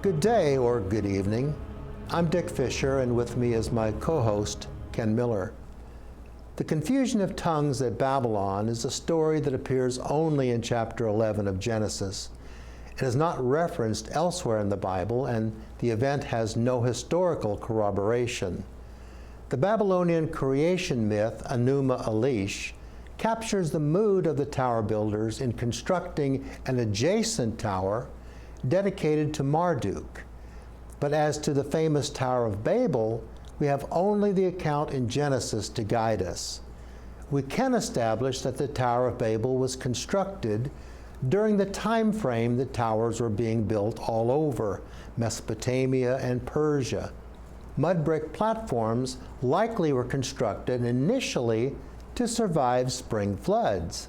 Good day or good evening. I'm Dick Fisher, and with me is my co-host, Ken Miller. The confusion of tongues at Babylon is a story that appears only in chapter 11 of Genesis. It is not referenced elsewhere in the Bible, and the event has no historical corroboration. The Babylonian creation myth, Enuma Elish, captures the mood of the tower builders in constructing an adjacent tower dedicated to Marduk. But as to the famous Tower of Babel, we have only the account in Genesis to guide us. We can establish that the Tower of Babel was constructed during the time frame the towers were being built all over Mesopotamia and Persia. Mud brick platforms likely were constructed initially to survive spring floods,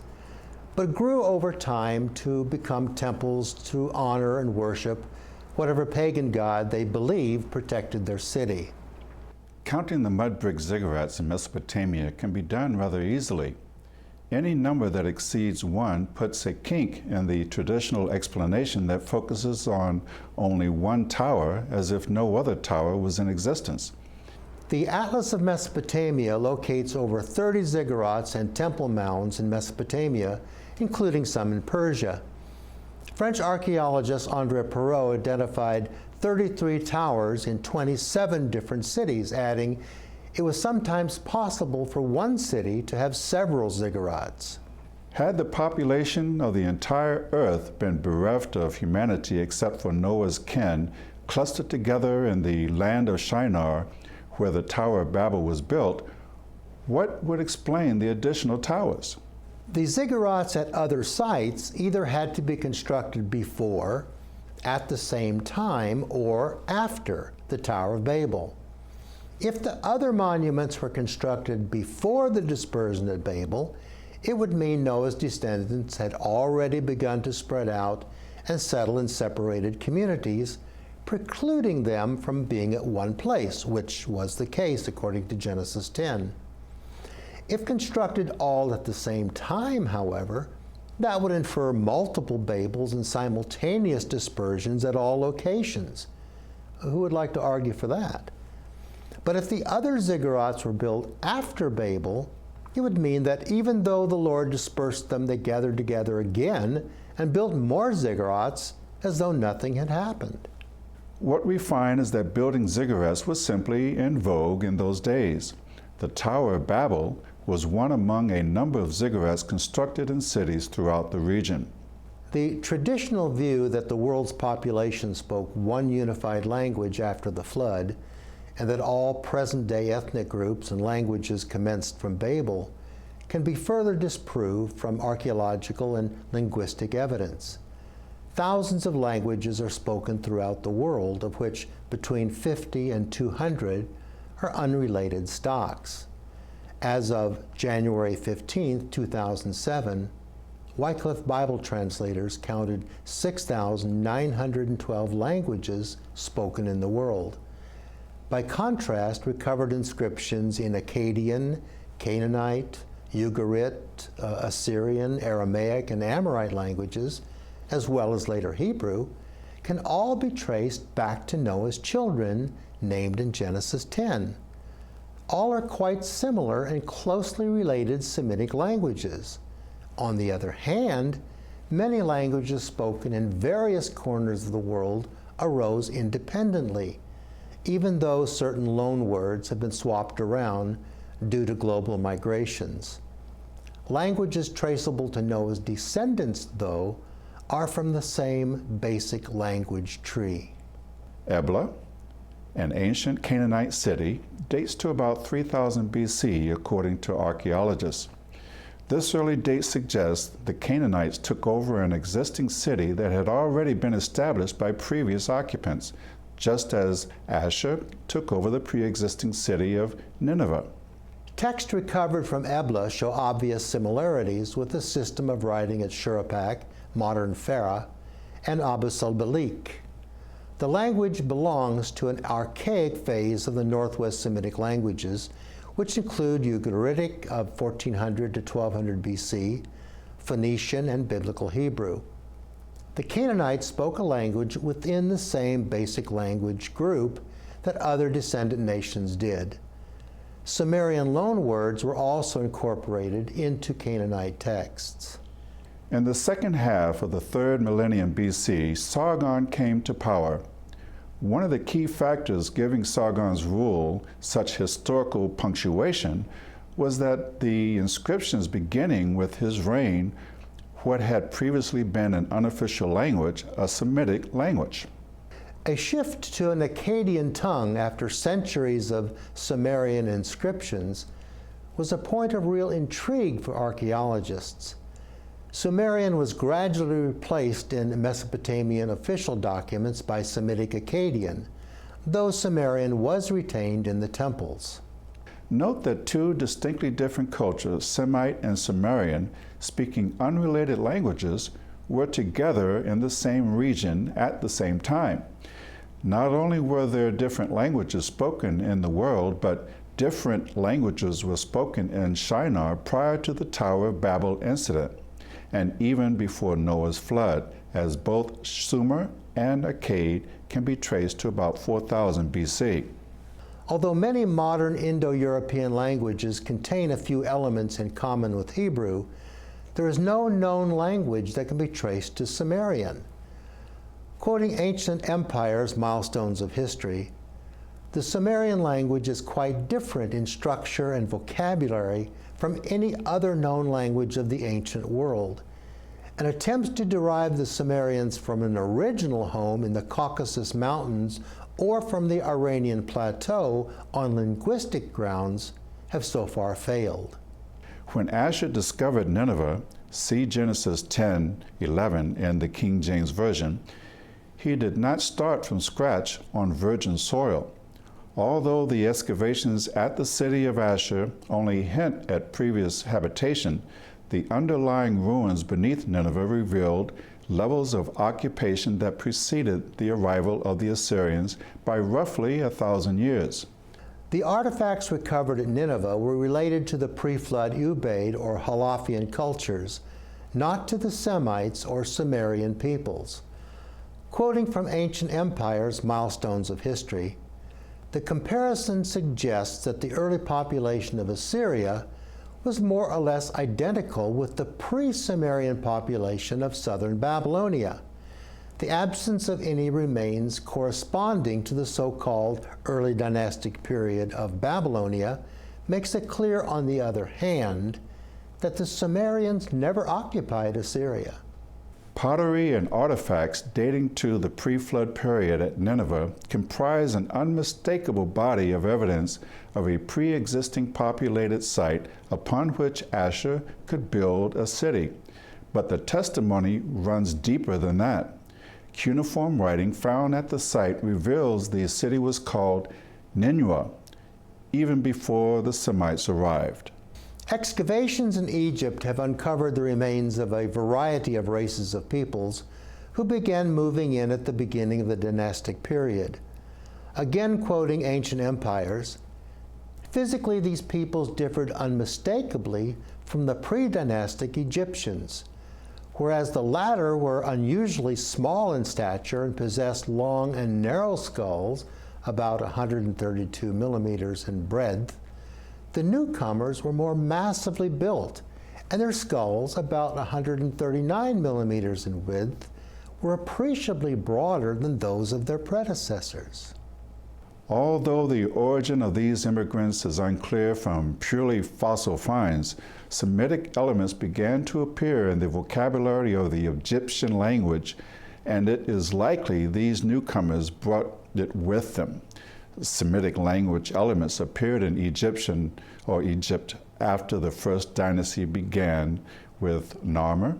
but grew over time to become temples to honor and worship whatever pagan god they believed protected their city. Counting the mud brick ziggurats in Mesopotamia can be done rather easily. Any number that exceeds 1 puts a kink in the traditional explanation that focuses on only one tower, as if no other tower was in existence. The Atlas of Mesopotamia locates over 30 ziggurats and temple mounds in Mesopotamia, including some in Persia. French archaeologist André Perrault identified 33 towers in 27 different cities, adding, it was sometimes possible for one city to have several ziggurats. Had the population of the entire earth been bereft of humanity except for Noah's kin, clustered together in the land of Shinar, where the Tower of Babel was built, what would explain the additional towers? The ziggurats at other sites either had to be constructed before, at the same time, or after the Tower of Babel. If the other monuments were constructed before the dispersion at Babel, it would mean Noah's descendants had already begun to spread out and settle in separated communities, precluding them from being at one place, which was the case according to Genesis 10. If constructed all at the same time, however, that would infer multiple Babels and simultaneous dispersions at all locations. Who would like to argue for that? But if the other ziggurats were built after Babel, it would mean that even though the Lord dispersed them, they gathered together again and built more ziggurats as though nothing had happened. What we find is that building ziggurats was simply in vogue in those days. The Tower of Babel was one among a number of ziggurats constructed in cities throughout the region. The traditional view that the world's population spoke one unified language after the flood, and that all present-day ethnic groups and languages commenced from Babel, can be further disproved from archaeological and linguistic evidence. Thousands of languages are spoken throughout the world, of which between 50 and 200 are unrelated stocks. As of January 15, 2007, Wycliffe Bible translators counted 6,912 languages spoken in the world. By contrast, recovered inscriptions in Akkadian, Canaanite, Uggarit, Assyrian, Aramaic, and Amorite languages, as well as later Hebrew, can all be traced back to Noah's children, named in Genesis 10. All are quite similar and closely related Semitic languages. On the other hand, many languages spoken in various corners of the world arose independently, even though certain loan words have been swapped around due to global migrations. Languages traceable to Noah's descendants, though, are from the same basic language tree. Ebla, an ancient Canaanite city, dates to about 3000 BC, according to archaeologists. This early date suggests the Canaanites took over an existing city that had already been established by previous occupants, just as Ashur took over the pre-existing city of Nineveh. Texts recovered from Ebla show obvious similarities with the system of writing at Shuruppak, modern Farah, and Abu Salbalik. The language belongs to an archaic phase of the Northwest Semitic languages, which include Ugaritic of 1400 to 1200 BC, Phoenician, and Biblical Hebrew. The Canaanites spoke a language within the same basic language group that other descendant nations did. Sumerian loanwords were also incorporated into Canaanite texts. In the second half of the 3rd millennium BC, Sargon came to power. One of the key factors giving Sargon's rule such historical punctuation was that the inscriptions beginning with his reign what had previously been an unofficial language, a Semitic language. A shift to an Akkadian tongue after centuries of Sumerian inscriptions was a point of real intrigue for archaeologists. Sumerian was gradually replaced in Mesopotamian official documents by Semitic Akkadian, though Sumerian was retained in the temples. Note that two distinctly different cultures, Semite and Sumerian, speaking unrelated languages, were together in the same region at the same time. Not only were there different languages spoken in the world, but different languages were spoken in Shinar prior to the Tower of Babel incident, and even before Noah's flood, as both Sumer and Akkad can be traced to about 4000 BC. Although many modern Indo-European languages contain a few elements in common with Hebrew, there is no known language that can be traced to Sumerian. Quoting Ancient Empires, Milestones of History, the Sumerian language is quite different in structure and vocabulary from any other known language of the ancient world, and attempts to derive the Sumerians from an original home in the Caucasus Mountains or from the Iranian Plateau on linguistic grounds have so far failed. When Asher discovered Nineveh, see Genesis 10:11 in the King James Version, he did not start from scratch on virgin soil. Although the excavations at the city of Asher only hint at previous habitation, the underlying ruins beneath Nineveh revealed levels of occupation that preceded the arrival of the Assyrians by roughly 1,000 years. The artifacts recovered at Nineveh were related to the pre-flood Ubaid or Halafian cultures, not to the Semites or Sumerian peoples. Quoting from Ancient Empires, Milestones of History, the comparison suggests that the early population of Assyria was more or less identical with the pre-Sumerian population of southern Babylonia. The absence of any remains corresponding to the so-called early dynastic period of Babylonia makes it clear, on the other hand, that the Sumerians never occupied Assyria. Pottery and artifacts dating to the pre-flood period at Nineveh comprise an unmistakable body of evidence of a pre-existing populated site upon which Asher could build a city. But the testimony runs deeper than that. Cuneiform writing found at the site reveals the city was called Ninua, even before the Semites arrived. Excavations in Egypt have uncovered the remains of a variety of races of peoples who began moving in at the beginning of the dynastic period. Again quoting Ancient Empires, physically these peoples differed unmistakably from the pre-dynastic Egyptians, whereas the latter were unusually small in stature and possessed long and narrow skulls, about 132 millimeters in breadth. The newcomers were more massively built, and their skulls, about 139 millimeters in width, were appreciably broader than those of their predecessors. Although the origin of these immigrants is unclear from purely fossil finds, Semitic elements began to appear in the vocabulary of the Egyptian language, and it is likely these newcomers brought it with them. Semitic language elements appeared in Egyptian or Egypt after the first dynasty began with Narmer,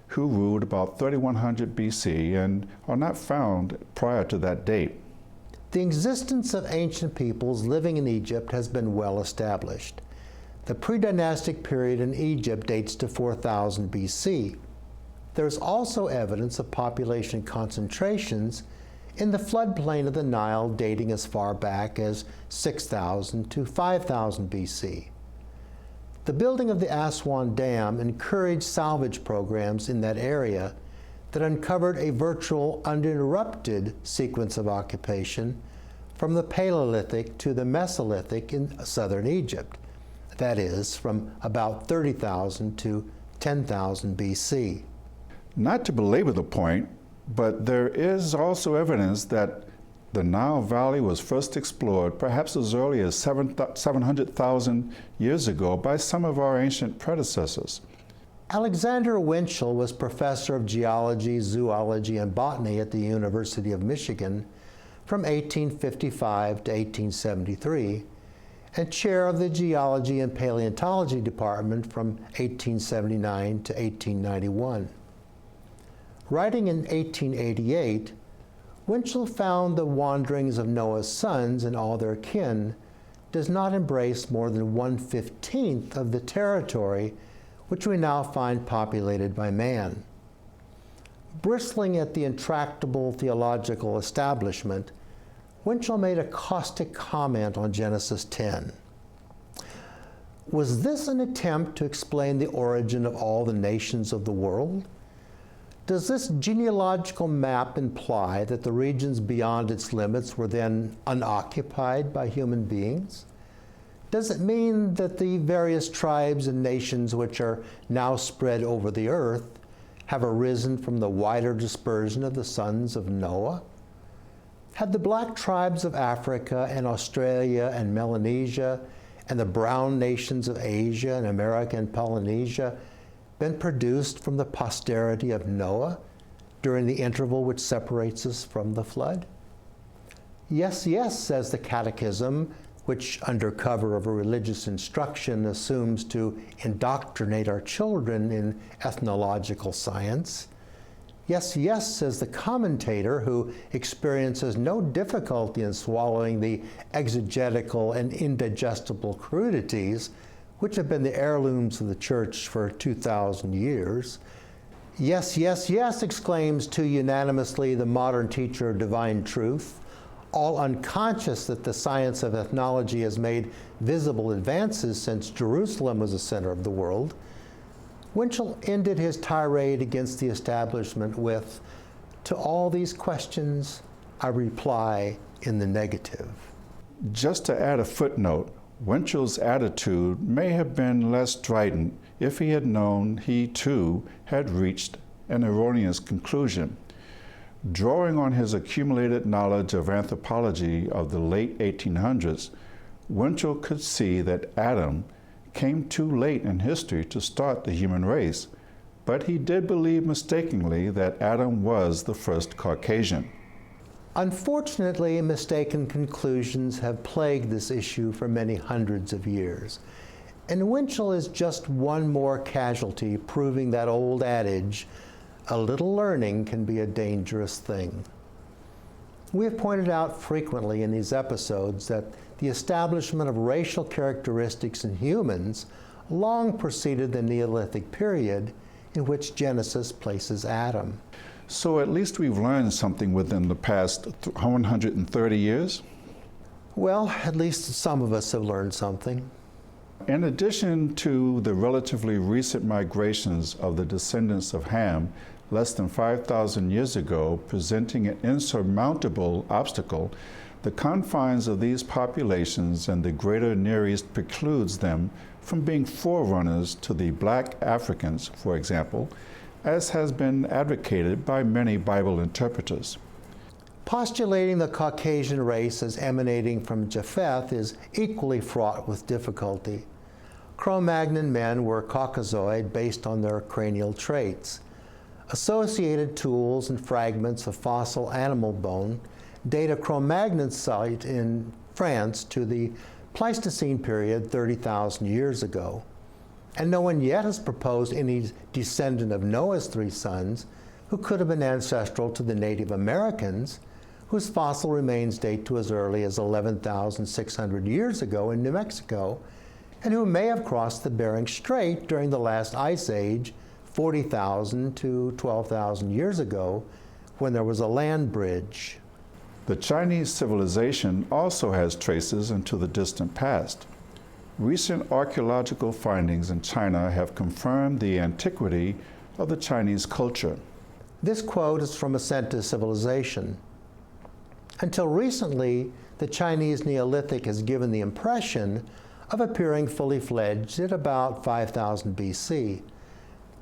who ruled about 3100 BC and are not found prior to that date. The existence of ancient peoples living in Egypt has been well established. The pre-dynastic period in Egypt dates to 4000 BC. There is also evidence of population concentrations in the floodplain of the Nile dating as far back as 6000 to 5000 BC. The building of the Aswan Dam encouraged salvage programs in that area that uncovered a virtual uninterrupted sequence of occupation from the Paleolithic to the Mesolithic in southern Egypt. That is, from about 30,000 to 10,000 BC. Not to belabor the point, but there is also evidence that the Nile Valley was first explored perhaps as early as 700,000 years ago by some of our ancient predecessors. Alexander Winchell was professor of geology, zoology, and botany at the University of Michigan from 1855 to 1873, and chair of the geology and paleontology department from 1879 to 1891. Writing in 1888, Winchell found the wanderings of Noah's sons and all their kin does not embrace more than 1/15 of the territory which we now find populated by man. Bristling at the intractable theological establishment, Winchell made a caustic comment on Genesis 10. Was this an attempt to explain the origin of all the nations of the world? Does this genealogical map imply that the regions beyond its limits were then unoccupied by human beings? Does it mean that the various tribes and nations which are now spread over the earth have arisen from the wider dispersion of the sons of Noah? Had the black tribes of Africa and Australia and Melanesia and the brown nations of Asia and America and Polynesia been produced from the posterity of Noah during the interval which separates us from the flood? Yes, yes, says the Catechism, which under cover of a religious instruction assumes to indoctrinate our children in ethnological science. Yes, yes, says the commentator, who experiences no difficulty in swallowing the exegetical and indigestible crudities which have been the heirlooms of the Church for 2,000 years. Yes, yes, yes, exclaims too unanimously the modern teacher of divine truth, all unconscious that the science of ethnology has made visible advances since Jerusalem was the center of the world. Winchell ended his tirade against the establishment with, "To all these questions, I reply in the negative." Just to add a footnote, Winchell's attitude may have been less strident if he had known he, too, had reached an erroneous conclusion. Drawing on his accumulated knowledge of anthropology of the late 1800s, Winchell could see that Adam came too late in history to start the human race, but he did believe mistakenly that Adam was the first Caucasian. Unfortunately, mistaken conclusions have plagued this issue for many hundreds of years, and Winchell is just one more casualty proving that old adage, "A little learning can be a dangerous thing." We have pointed out frequently in these episodes that the establishment of racial characteristics in humans long preceded the Neolithic period in which Genesis places Adam. So at least we've learned something within the past 130 years? Well, at least some of us have learned something. In addition to the relatively recent migrations of the descendants of Ham, less than 5,000 years ago, presenting an insurmountable obstacle, the confines of these populations and the greater Near East precludes them from being forerunners to the black Africans, for example, as has been advocated by many Bible interpreters. Postulating the Caucasian race as emanating from Japheth is equally fraught with difficulty. Cro-Magnon men were Caucasoid based on their cranial traits. Associated tools and fragments of fossil animal bone date a Cro-Magnon site in France to the Pleistocene period 30,000 years ago. And no one yet has proposed any descendant of Noah's three sons who could have been ancestral to the Native Americans, whose fossil remains date to as early as 11,600 years ago in New Mexico, and who may have crossed the Bering Strait during the last ice age 40,000 to 12,000 years ago, when there was a land bridge. The Chinese civilization also has traces into the distant past. Recent archaeological findings in China have confirmed the antiquity of the Chinese culture. This quote is from Ascent to Civilization. Until recently, the Chinese Neolithic has given the impression of appearing fully fledged at about 5000 BC,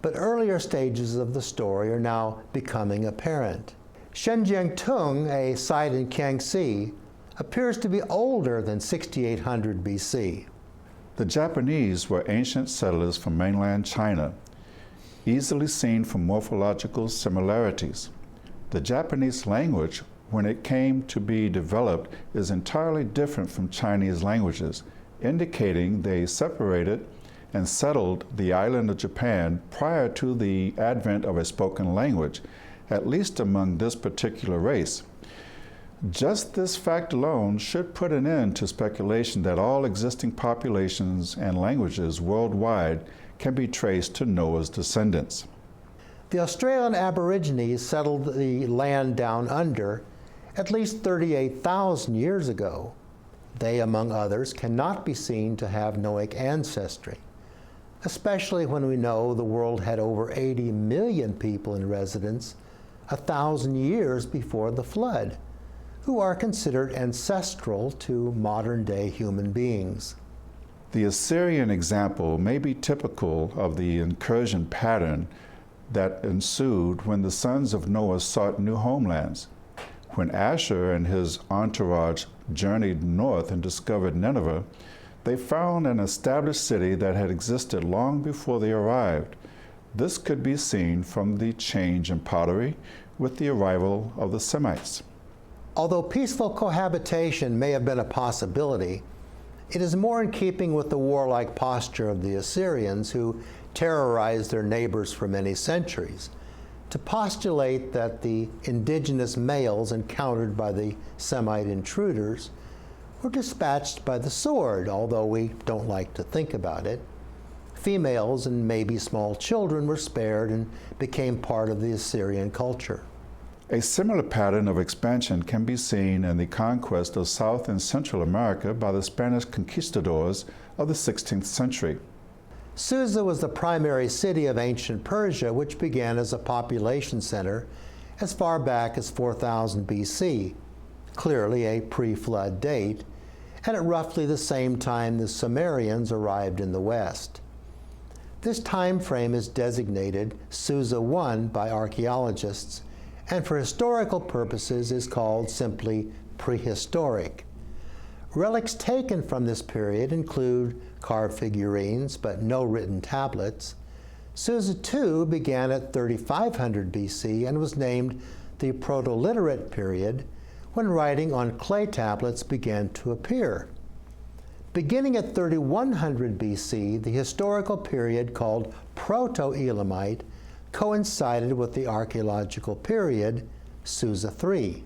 but earlier stages of the story are now becoming apparent. Shenzhen-tung, a site in Jiangxi, appears to be older than 6800 BC. The Japanese were ancient settlers from mainland China, easily seen from morphological similarities. The Japanese language, when it came to be developed, is entirely different from Chinese languages, indicating they separated and settled the island of Japan prior to the advent of a spoken language, at least among this particular race. Just this fact alone should put an end to speculation that all existing populations and languages worldwide can be traced to Noah's descendants. The Australian Aborigines settled the land down under at least 38,000 years ago. They, among others, cannot be seen to have Noahic ancestry, especially when we know the world had over 80 million people in residence 1,000 years before the flood, who are considered ancestral to modern-day human beings. The Assyrian example may be typical of the incursion pattern that ensued when the sons of Noah sought new homelands. When Asher and his entourage journeyed north and discovered Nineveh, they found an established city that had existed long before they arrived. This could be seen from the change in pottery with the arrival of the Semites. Although peaceful cohabitation may have been a possibility, it is more in keeping with the warlike posture of the Assyrians, who terrorized their neighbors for many centuries, to postulate that the indigenous males encountered by the Semite intruders were dispatched by the sword, although we don't like to think about it. Females and maybe small children were spared and became part of the Assyrian culture. A similar pattern of expansion can be seen in the conquest of South and Central America by the Spanish conquistadors of the 16th century. Susa was the primary city of ancient Persia, which began as a population center as far back as 4000 BC, clearly a pre-flood date, and at roughly the same time the Sumerians arrived in the West. This time frame is designated Susa I by archaeologists, and for historical purposes is called simply prehistoric. Relics taken from this period include carved figurines, but no written tablets. Susa II began at 3500 BC and was named the Proto-Literate period when writing on clay tablets began to appear. Beginning at 3100 BC, the historical period called Proto-Elamite coincided with the archaeological period, Susa III.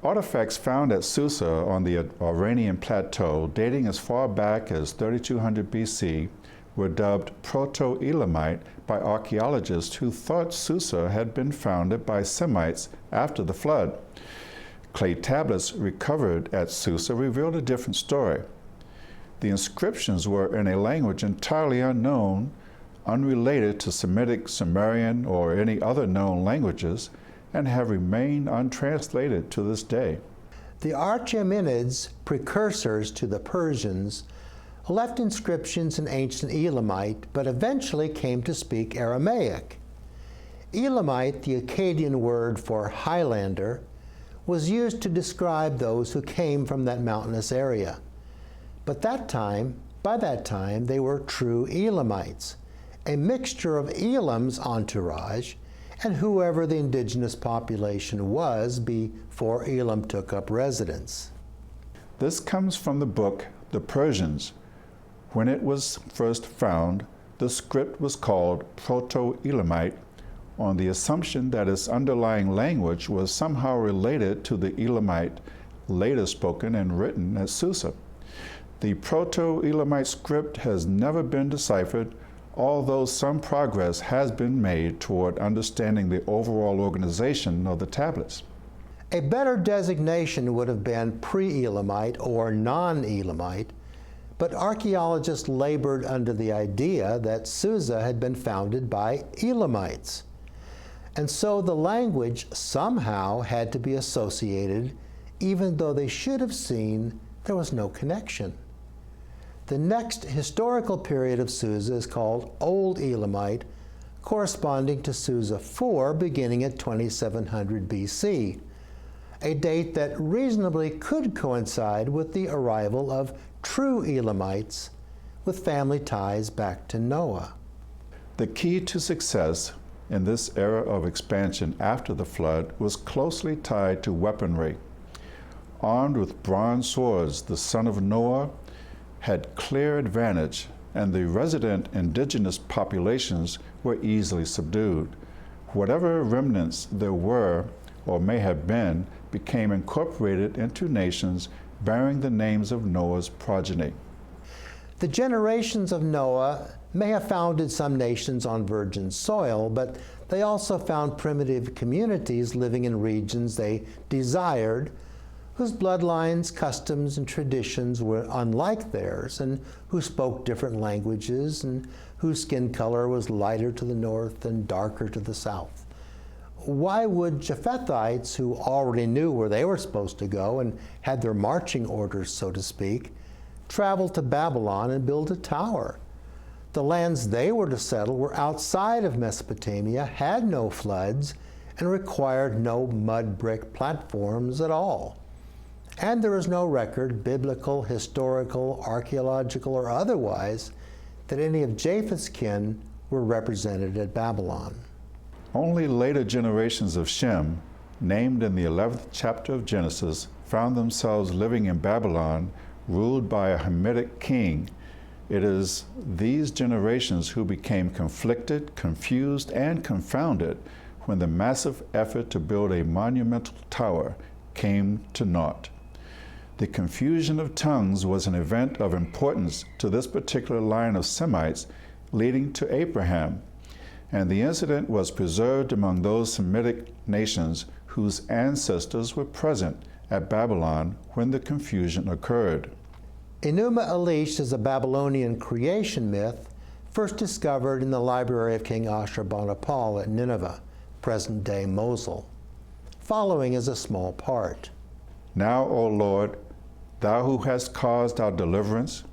Artifacts found at Susa on the Iranian plateau dating as far back as 3200 BC were dubbed Proto-Elamite by archaeologists who thought Susa had been founded by Semites after the flood. Clay tablets recovered at Susa revealed a different story. The inscriptions were in a language entirely unknown, unrelated to Semitic, Sumerian, or any other known languages, and have remained untranslated to this day. The Achaemenids, precursors to the Persians, left inscriptions in ancient Elamite, but eventually came to speak Aramaic. Elamite, the Akkadian word for Highlander, was used to describe those who came from that mountainous area. But by that time, they were true Elamites, a mixture of Elam's entourage and whoever the indigenous population was before Elam took up residence. This comes from the book The Persians. When it was first found, the script was called Proto-Elamite on the assumption that its underlying language was somehow related to the Elamite later spoken and written at Susa. The Proto-Elamite script has never been deciphered, although some progress has been made toward understanding the overall organization of the tablets. A better designation would have been pre-Elamite or non-Elamite, but archaeologists labored under the idea that Susa had been founded by Elamites. And so the language somehow had to be associated, even though they should have seen there was no connection. The next historical period of Susa is called Old Elamite, corresponding to Susa 4, beginning at 2700 BC, a date that reasonably could coincide with the arrival of true Elamites with family ties back to Noah. The key to success in this era of expansion after the flood was closely tied to weaponry. Armed with bronze swords, the son of Noah had clear advantage, and the resident indigenous populations were easily subdued. Whatever remnants there were or may have been became incorporated into nations bearing the names of Noah's progeny. The generations of Noah may have founded some nations on virgin soil, but they also found primitive communities living in regions they desired, whose bloodlines, customs, and traditions were unlike theirs, and who spoke different languages, and whose skin color was lighter to the north and darker to the south. Why would Japhethites, who already knew where they were supposed to go and had their marching orders, so to speak, travel to Babylon and build a tower? The lands they were to settle were outside of Mesopotamia, had no floods, and required no mud brick platforms at all. And there is no record, biblical, historical, archaeological, or otherwise, that any of Japheth's kin were represented at Babylon. Only later generations of Shem, named in the 11th chapter of Genesis, found themselves living in Babylon, ruled by a Hamitic king. It is these generations who became conflicted, confused, and confounded when the massive effort to build a monumental tower came to naught. The confusion of tongues was an event of importance to this particular line of Semites leading to Abraham, and the incident was preserved among those Semitic nations whose ancestors were present at Babylon when the confusion occurred. Enuma Elish is a Babylonian creation myth first discovered in the library of King Ashurbanipal at Nineveh, present-day Mosul. Following is a small part. Now, O Lord, thou who hast caused our deliverance,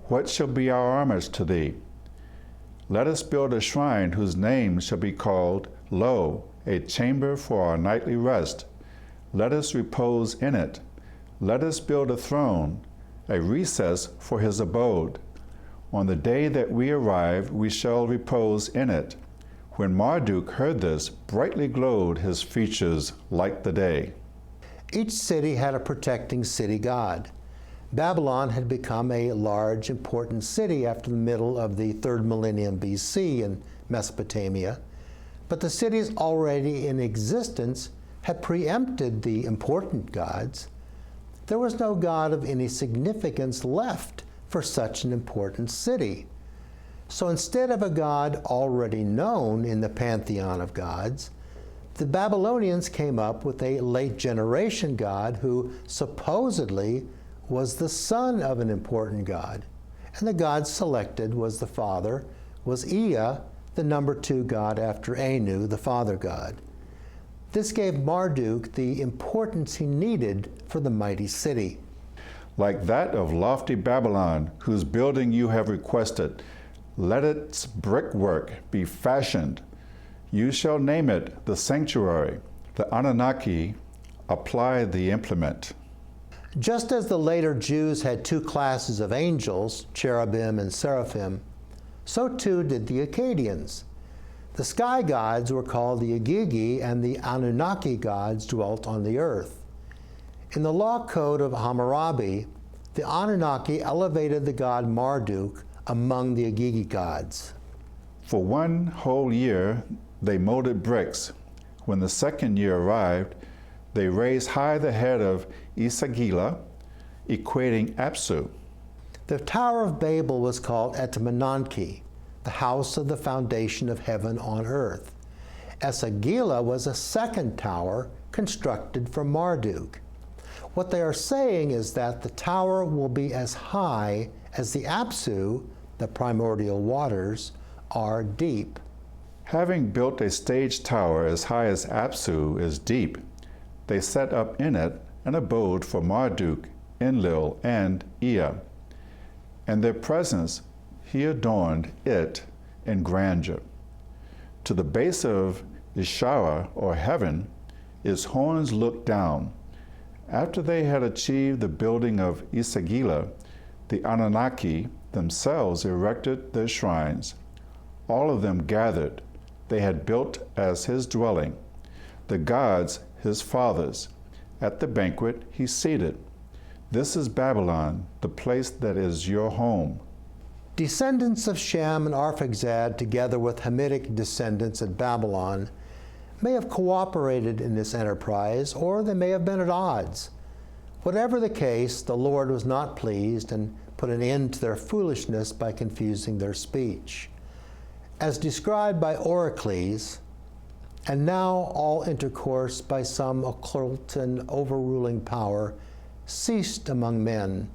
what shall be our homage to thee? Let us build a shrine whose name shall be called, Lo, a chamber for our nightly rest. Let us repose in it. Let us build a throne, a recess for his abode. On the day that we arrive, we shall repose in it. When Marduk heard this, brightly glowed his features like the day. Each city had a protecting city god. Babylon had become a large, important city after the middle of the 3rd millennium BC in Mesopotamia, but the cities already in existence had preempted the important gods. There was no god of any significance left for such an important city. So instead of a god already known in the pantheon of gods, the Babylonians came up with a late generation god who supposedly was the son of an important god. And the god selected was the father, was Ea, the number 2 god after Anu, the father god. This gave Marduk the importance he needed for the mighty city. Like that of lofty Babylon, whose building you have requested, let its brickwork be fashioned. You shall name it the sanctuary. The Anunnaki apply the implement. Just as the later Jews had 2 classes of angels, cherubim and seraphim, so too did the Akkadians. The sky gods were called the Agigi, and the Anunnaki gods dwelt on the earth. In the law code of Hammurabi, the Anunnaki elevated the god Marduk among the Agigi gods. For 1 whole year they molded bricks. When the 2nd year arrived, they raised high the head of Isagila, equating Apsu. The Tower of Babel was called Etemenanki, the house of the foundation of heaven on earth. Esagila was a 2nd tower constructed for Marduk. What they are saying is that the tower will be as high as the Apsu, the primordial waters, are deep. Having built a stage tower as high as Apsu is deep, they set up in it an abode for Marduk, Enlil, and Ea. And their presence he adorned it in grandeur. To the base of Ishara, or heaven, its horns looked down. After they had achieved the building of Isagila, the Anunnaki themselves erected their shrines. All of them gathered. They had built as his dwelling. The gods, his fathers. At the banquet he seated. This is Babylon, the place that is your home. Descendants of Shem and Arphaxad, together with Hamitic descendants at Babylon, may have cooperated in this enterprise, or they may have been at odds. Whatever the case, the Lord was not pleased and put an end to their foolishness by confusing their speech. As described by Oracles, and now all intercourse by some occult and overruling power ceased among men.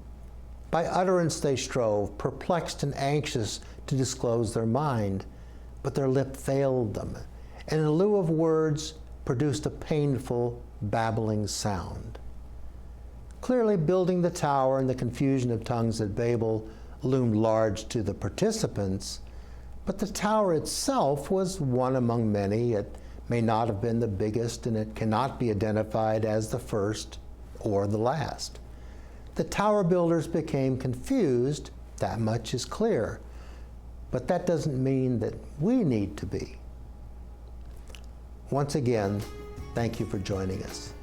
By utterance they strove, perplexed and anxious to disclose their mind, but their lip failed them, and in lieu of words produced a painful, babbling sound. Clearly, building the tower and the confusion of tongues at Babel loomed large to the participants, but the tower itself was one among many. It may not have been the biggest, and it cannot be identified as the first or the last. The tower builders became confused, that much is clear, but that doesn't mean that we need to be. Once again, thank you for joining us.